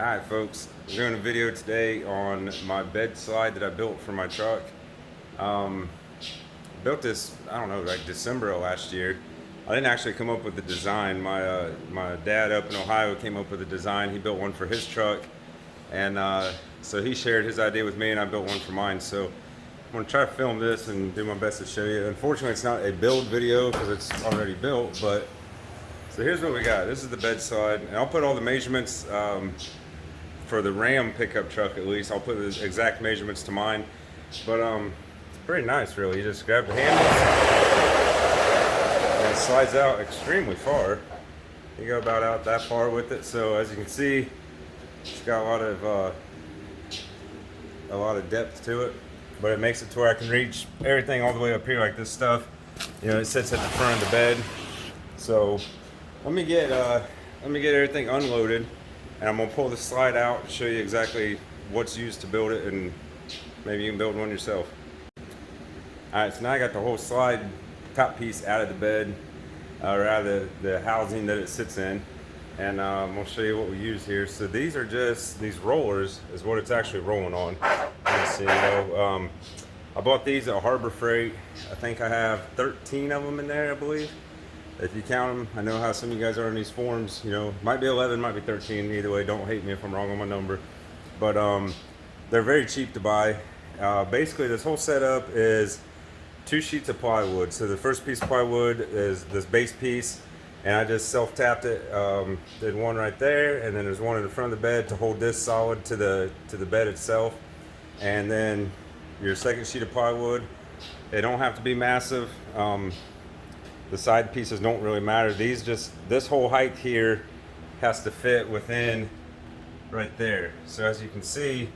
Alright folks, we're doing a video today on my bed slide that I built for my truck. Built this, I don't know, like December of last year. I didn't actually come up with the design. My dad up in Ohio came up with the design. He built one for his truck, and so he shared his idea with me and I built one for mine. So I'm going to try to film this and do my best to show you. Unfortunately it's not a build video because it's already built, but so here's what we got. This is the bed slide, and I'll put all the measurements for the Ram pickup truck. At least I'll put the exact measurements to mine, but it's pretty nice really. You just grab the handles and it slides out extremely far. You go about out that far with it, so as you can see it's got a lot of depth to it, but it makes it to where I can reach everything all the way up here like this stuff. You know, it sits at the front of the bed. So let me get everything unloaded, and I'm gonna pull the slide out and show you exactly what's used to build it, and maybe you can build one yourself. Alright, so now I got the whole slide top piece out of the bed, or out of the housing that it sits in, and I'm gonna show you what we use here. So these are just, these rollers is what it's actually rolling on. Let's see, I bought these at Harbor Freight. I think I have 13 of them in there, I believe. If you count them, I know how some of you guys are in these forms, you know, might be 11, might be 13, either way, don't hate me if I'm wrong on my number. But they're very cheap to buy. Basically this whole setup is 2 sheets of plywood. So the first piece of plywood is this base piece, and I just self-tapped it, did one right there, and then there's one in the front of the bed to hold this solid to the bed itself. And then your second sheet of plywood, they don't have to be massive. The side pieces don't really matter. This whole height here has to fit within right there. So as you can see,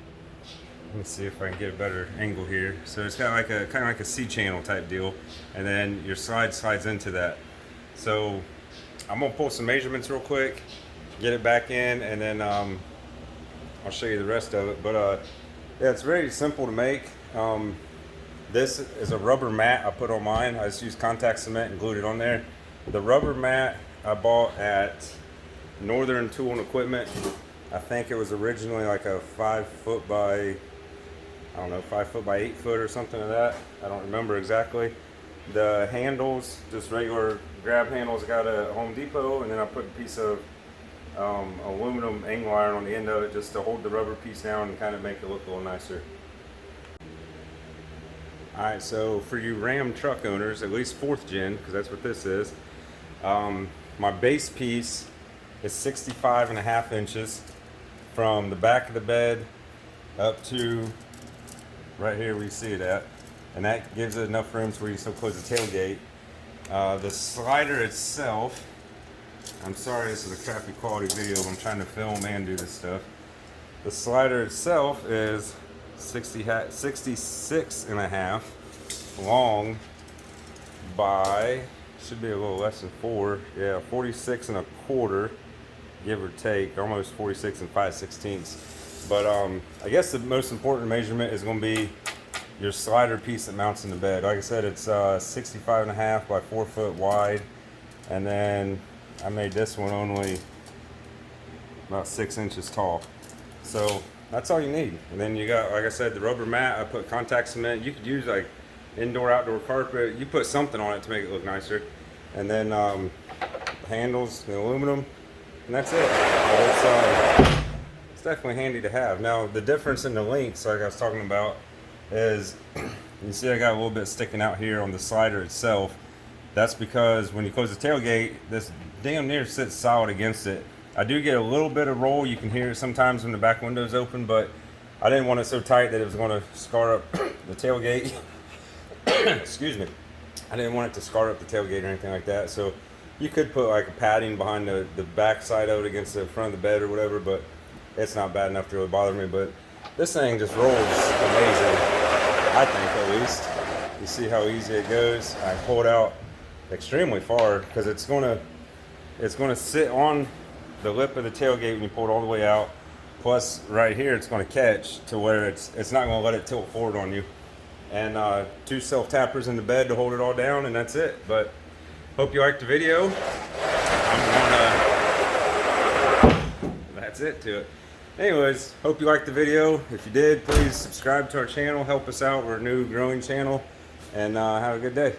let me see if I can get a better angle here. So it's got like kind of like a C-channel type deal, and then your slide slides into that. So I'm gonna pull some measurements real quick, get it back in, and then I'll show you the rest of it. But yeah, it's very simple to make. This is a rubber mat I put on mine. I just used contact cement and glued it on there. The rubber mat I bought at Northern Tool and Equipment. I think it was originally like a 5 foot by, I don't know, 5 foot by 8 foot or something like that. I don't remember exactly. The handles, just regular grab handles, I got at Home Depot, and then I put a piece of aluminum angle iron on the end of it just to hold the rubber piece down and kind of make it look a little nicer. Alright, so for you Ram truck owners, at least 4th gen, because that's what this is, my base piece is 65.5 inches from the back of the bed up to right here where you see it at, and that gives it enough room to where you still close the tailgate. The slider itself, I'm sorry this is a crappy quality video, but I'm trying to film and do this stuff. The slider itself is 66.5 long by, should be a little less than 4, yeah, 46.25, give or take, almost 46 5/16. But I guess the most important measurement is going to be your slider piece that mounts in the bed. Like I said, it's 65.5 by 4 foot wide, and then I made this one only about 6 inches tall. So that's all you need. And then you got, like I said, the rubber mat. I put contact cement. You could use like indoor, outdoor carpet. You put something on it to make it look nicer. And then handles, the aluminum, and that's it. It's definitely handy to have. Now the difference in the lengths, like I was talking about, is you see I got a little bit sticking out here on the slider itself. That's because when you close the tailgate, this damn near sits solid against it. I do get a little bit of roll. You can hear it sometimes when the back window's open, but I didn't want it so tight that it was going to scar up the tailgate. Excuse me. I didn't want it to scar up the tailgate or anything like that. So you could put like a padding behind the back side of it against the front of the bed or whatever, but it's not bad enough to really bother me. But this thing just rolls amazing, I think, at least. You see how easy it goes. I pull it out extremely far because it's going to sit on the lip of the tailgate when you pull it all the way out. Plus right here it's going to catch to where it's not going to let it tilt forward on you. And 2 self tappers in the bed to hold it all down, and that's it. But hope you liked the video. That's it to it. Anyways, hope you liked the video. If you did, please subscribe to our channel, help us out. We're a new growing channel, and have a good day.